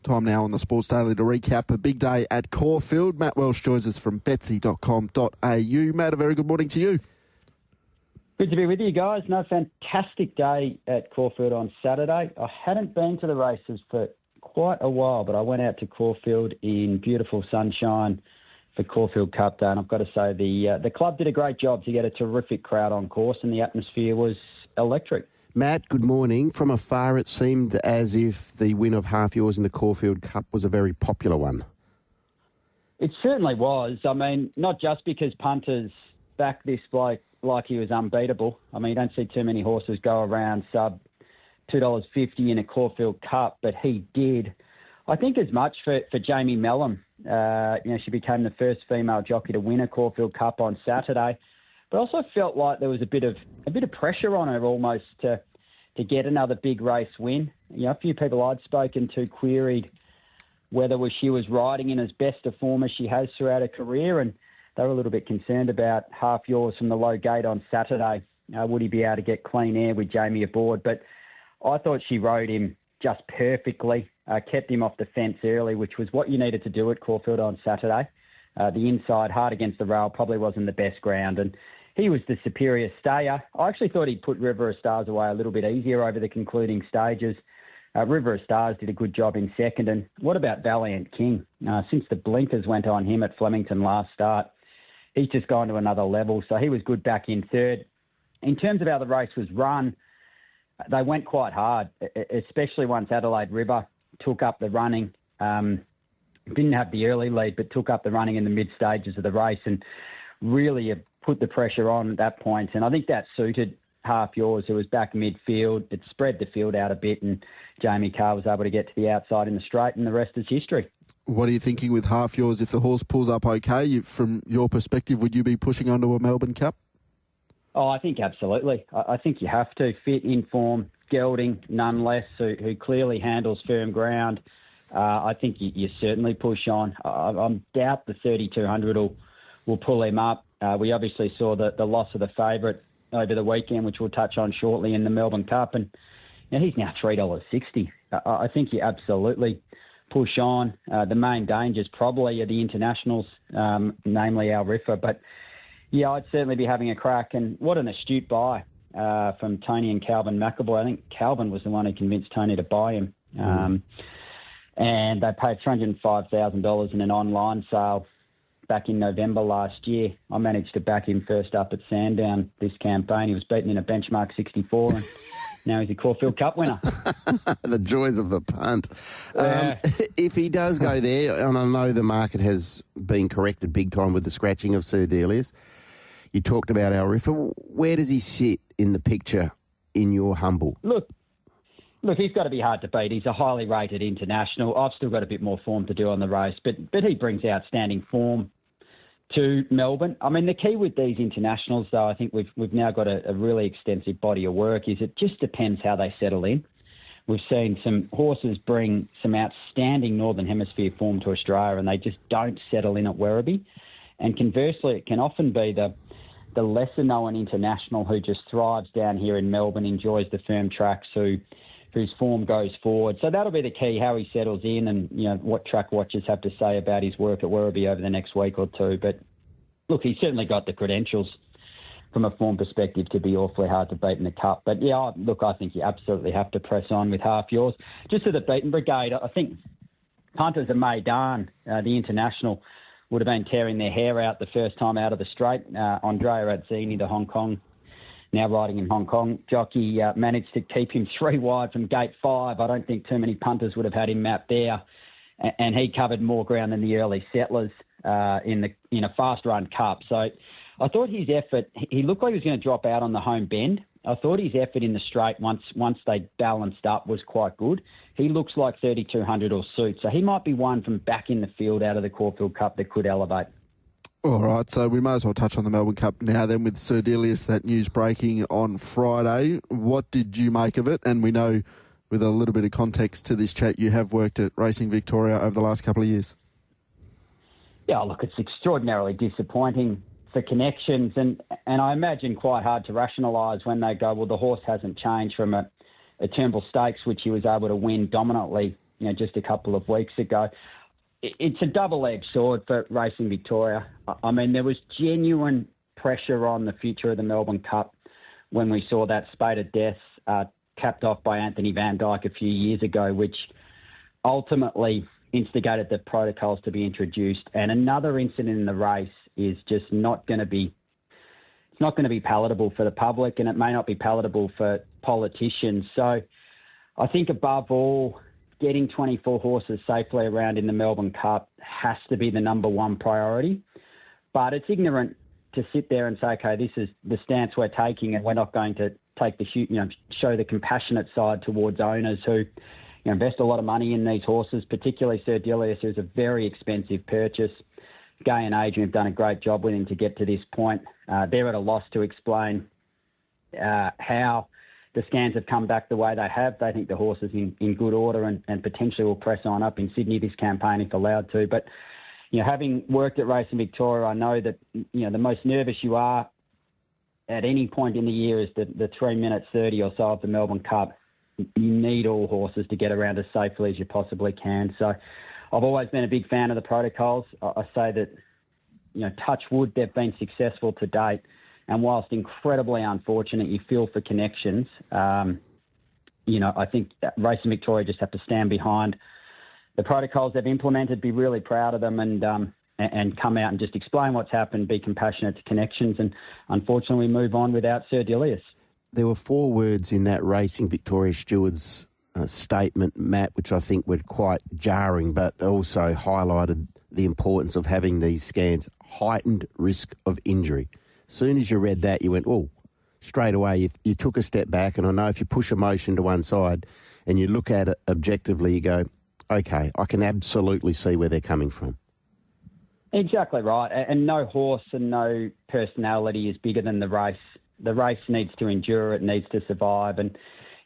Time now on the Sports Daily to recap a big day at Caufield. Matt Welsh joins us from betsy.com.au. Matt, a very good morning to you. Good to be with you guys. No, fantastic day at Caufield on Saturday. I hadn't been to the races for quite a while, but I went out to Caufield in beautiful sunshine for Caufield Cup Day, and I've got to say the club did a great job to get a terrific crowd on course, and the atmosphere was electric. Matt, good morning. From afar, it seemed as if the win of Half Yours in the Caufield Cup was a very popular one. It certainly was. I mean, not just because punters backed this bloke like he was unbeatable. I mean, you don't see too many horses go around sub $2.50 in a Caufield Cup, but he did. I think as much for Jamie Mellon. She became the first female jockey to win a Caufield Cup on Saturday. But also felt like there was a bit of pressure on her almost to get another big race win. You know, a few people I'd spoken to queried whether she was riding in as best a form as she has throughout her career, and they were a little bit concerned about Half Yours from the low gate on Saturday. Would he be able to get clean air with Jamie aboard? But I thought she rode him just perfectly, kept him off the fence early, which was what you needed to do at Caufield on Saturday. The inside, hard against the rail, probably wasn't the best ground, and he was the superior stayer. I actually thought he'd put River of Stars away a little bit easier over the concluding stages. River of Stars did a good job in second. And what about Valiant King? Since the blinkers went on him at Flemington last start, he's just gone to another level. So he was good back in third. In terms of how the race was run, they went quite hard, especially once Adelaide River took up the running. Didn't have the early lead, but took up the running in the mid stages of the race and really put the pressure on at that point. And I think that suited Half Yours, who was back midfield. It spread the field out a bit, and Jamie Carr was able to get to the outside in the straight, and the rest is history. What are you thinking with Half Yours? If the horse pulls up okay, from your perspective, would you be pushing onto a Melbourne Cup? Oh, I think absolutely. I think you have to. Fit, in form, gelding, none less, who clearly handles firm ground. I think you certainly push on. I doubt the 3,200 will pull him up. We obviously saw the loss of the favourite over the weekend, which we'll touch on shortly in the Melbourne Cup, and he's now $3.60. I think you absolutely push on. The main dangers probably are the internationals, namely Al Riffa, but yeah, I'd certainly be having a crack. And what an astute buy from Tony and Calvin McAvoy. I think Calvin was the one who convinced Tony to buy him. And they paid $305,000 in an online sale back in November last year. I managed to back him first up at Sandown this campaign. He was beaten in a benchmark 64, and now he's a Caufield Cup winner. The joys of the punt. If he does go there, and I know the market has been corrected big time with the scratching of Sir Delius, you talked about Al Riffa. Where does he sit in the picture in your humble? Look, he's got to be hard to beat. He's a highly rated international. I've still got a bit more form to do on the race, but he brings outstanding form to Melbourne. I mean, the key with these internationals, though, I think we've now got a really extensive body of work, is it just depends how they settle in. We've seen some horses bring some outstanding Northern Hemisphere form to Australia, and they just don't settle in at Werribee. And conversely, it can often be the lesser-known international who just thrives down here in Melbourne, enjoys the firm tracks, whose form goes forward. So that'll be the key, how he settles in, and what track watchers have to say about his work at Werribee over the next week or two. But look, he's certainly got the credentials from a form perspective to be awfully hard to beat in the Cup. But yeah, look, I think you absolutely have to press on with Half Yours. Just to the beaten brigade, I think punters at Maidan, the international, would have been tearing their hair out the first time out of the straight. Andrea Azzini, the Hong Kong, now riding in Hong Kong, jockey, managed to keep him 3 wide from gate 5. I don't think too many punters would have had him mapped there. And he covered more ground than the early settlers in a fast-run Cup. So I thought his effort, he looked like he was going to drop out on the home bend. I thought his effort in the straight, once they balanced up, was quite good. He looks like 3,200 will suit. So he might be one from back in the field out of the Caufield Cup that could elevate. All right, so we may as well touch on the Melbourne Cup now then with Sir Delius, that news breaking on Friday. What did you make of it? And we know, with a little bit of context to this chat, you have worked at Racing Victoria over the last couple of years. Yeah, look, it's extraordinarily disappointing for connections, and I imagine quite hard to rationalise when they go, well, the horse hasn't changed from a Turnbull Stakes, which he was able to win dominantly just a couple of weeks ago. It's a double-edged sword for Racing Victoria. I mean, there was genuine pressure on the future of the Melbourne Cup when we saw that spate of deaths capped off by Anthony Van Dyke a few years ago, which ultimately instigated the protocols to be introduced. And another incident in the race is just not going to be palatable for the public, and it may not be palatable for politicians. So I think above all, getting 24 horses safely around in the Melbourne Cup has to be the number one priority. But it's ignorant to sit there and say, okay, this is the stance we're taking, and we're not going to take show the compassionate side towards owners who invest a lot of money in these horses, particularly Sir Delius, who's a very expensive purchase. Gay and Adrian have done a great job with him to get to this point. They're at a loss to explain how the scans have come back the way they have. They think the horse is in good order and potentially will press on up in Sydney this campaign if allowed to. But, having worked at Racing Victoria, I know that, the most nervous you are at any point in the year is the 3 minute 30 or so of the Melbourne Cup. You need all horses to get around as safely as you possibly can. So I've always been a big fan of the protocols. I say that, touch wood, they've been successful to date. And whilst incredibly unfortunate, you feel for connections, I think Racing Victoria just have to stand behind the protocols they've implemented, be really proud of them and come out and just explain what's happened, be compassionate to connections, and unfortunately move on without Sir Delius. There were 4 words in that Racing Victoria steward's statement, Matt, which I think were quite jarring, but also highlighted the importance of having these scans. Heightened risk of injury. As soon as you read that, you went, oh, straight away you took a step back. And I know if you push emotion to one side and you look at it objectively, you go, okay, I can absolutely see where they're coming from. Exactly right. And no horse and no personality is bigger than the race. The race needs to endure, it needs to survive. And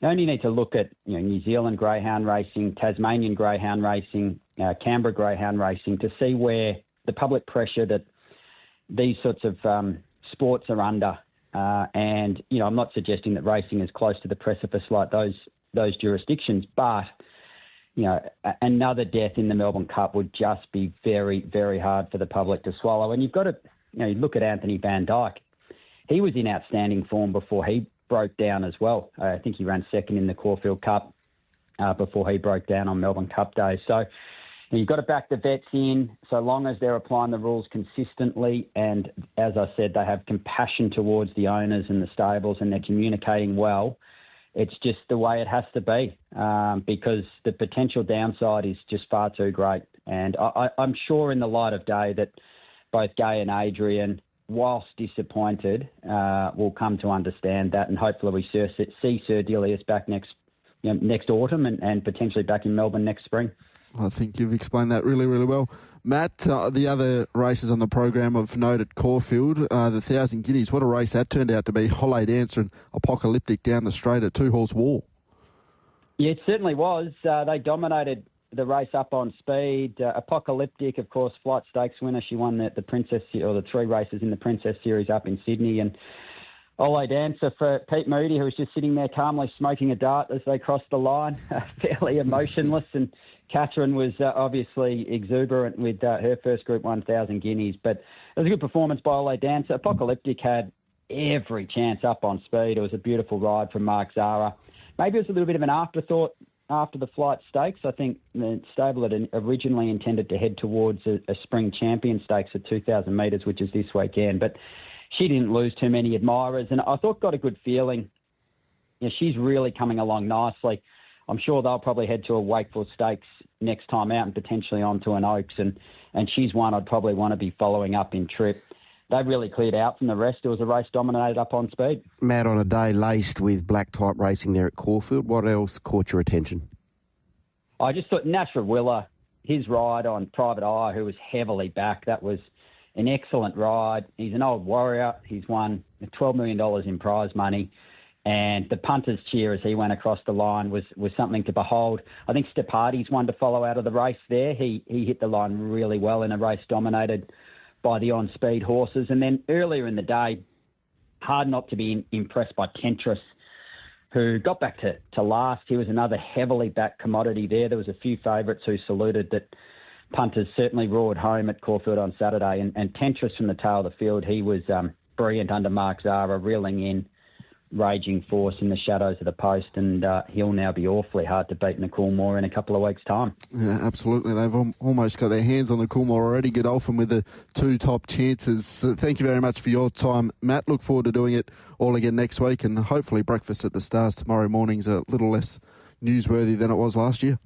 you only need to look at New Zealand greyhound racing, Tasmanian greyhound racing, Canberra greyhound racing to see where the public pressure that these sorts of sports are under. And, I'm not suggesting that racing is close to the precipice like those jurisdictions, but, another death in the Melbourne Cup would just be very, very hard for the public to swallow. And you've got to, you look at Anthony Van Dyke. He was in outstanding form before he broke down as well. I think he ran second in the Caufield Cup before he broke down on Melbourne Cup Day. So you've got to back the vets in so long as they're applying the rules consistently. And as I said, they have compassion towards the owners and the stables and they're communicating well. It's just the way it has to be because the potential downside is just far too great. And I'm sure in the light of day that both Gay and Adrian, whilst disappointed, will come to understand that, and hopefully we see Sir Delius back next autumn and potentially back in Melbourne next spring. I think you've explained that really, really well. Matt, the other races on the program of note at Caufield, the 1,000 Guineas, what a race that turned out to be. Holiday Dancer and Apocalyptic down the straight at 2-horse war. Yeah, it certainly was. They dominated the race up on speed. Apocalyptic, of course, Flight Stakes winner. She won the Princess, or the 3 races in the Princess Series up in Sydney. And Ole Dancer for Pete Moody, who was just sitting there calmly smoking a dart as they crossed the line, fairly emotionless. And Catherine was obviously exuberant with her first Group 1,000 Guineas. But it was a good performance by Ole Dancer. Apocalyptic had every chance up on speed. It was a beautiful ride from Mark Zara. Maybe it was a little bit of an afterthought after the Flight Stakes. I think the stable had originally intended to head towards a spring champion stakes at 2,000 metres, which is this weekend. But she didn't lose too many admirers, and I thought got a good feeling. She's really coming along nicely. I'm sure they'll probably head to a Wakefield Stakes next time out and potentially on to an Oaks, and she's one I'd probably want to be following up in trip. They really cleared out from the rest. It was a race dominated up on speed. Matt, on a day laced with black type racing there at Caufield, what else caught your attention? I just thought Nashra Willa, his ride on Private Eye, who was heavily back, that was an excellent ride. He's an old warrior. He's won $12 million in prize money. And the punter's cheer as he went across the line was something to behold. I think Stepardi's one to follow out of the race there. He hit the line really well in a race dominated by the on-speed horses. And then earlier in the day, hard not to be impressed by Tentris, who got back to last. He was another heavily backed commodity there. There was a few favourites who saluted that punters certainly roared home at Caufield on Saturday. And Tentris from the tail of the field, he was brilliant under Mark Zara, reeling in, raging force in the shadows of the post, and he'll now be awfully hard to beat in the Coolmore in a couple of weeks' time. Yeah, absolutely. They've almost got their hands on the Coolmore already. Godolphin with the 2 top chances. So thank you very much for your time, Matt. Look forward to doing it all again next week, and hopefully breakfast at the Stars tomorrow morning's a little less newsworthy than it was last year.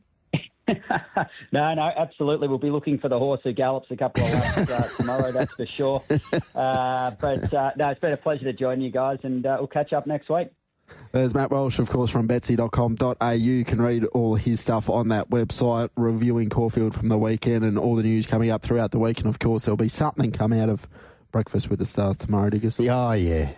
No, absolutely. We'll be looking for the horse who gallops a couple of laps tomorrow, that's for sure. But it's been a pleasure to join you guys, and we'll catch up next week. There's Matt Welsh, of course, from betsy.com.au. You can read all his stuff on that website, reviewing Caufield from the weekend and all the news coming up throughout the week. And, of course, there'll be something come out of Breakfast with the Stars tomorrow, Diggers. Oh, yeah.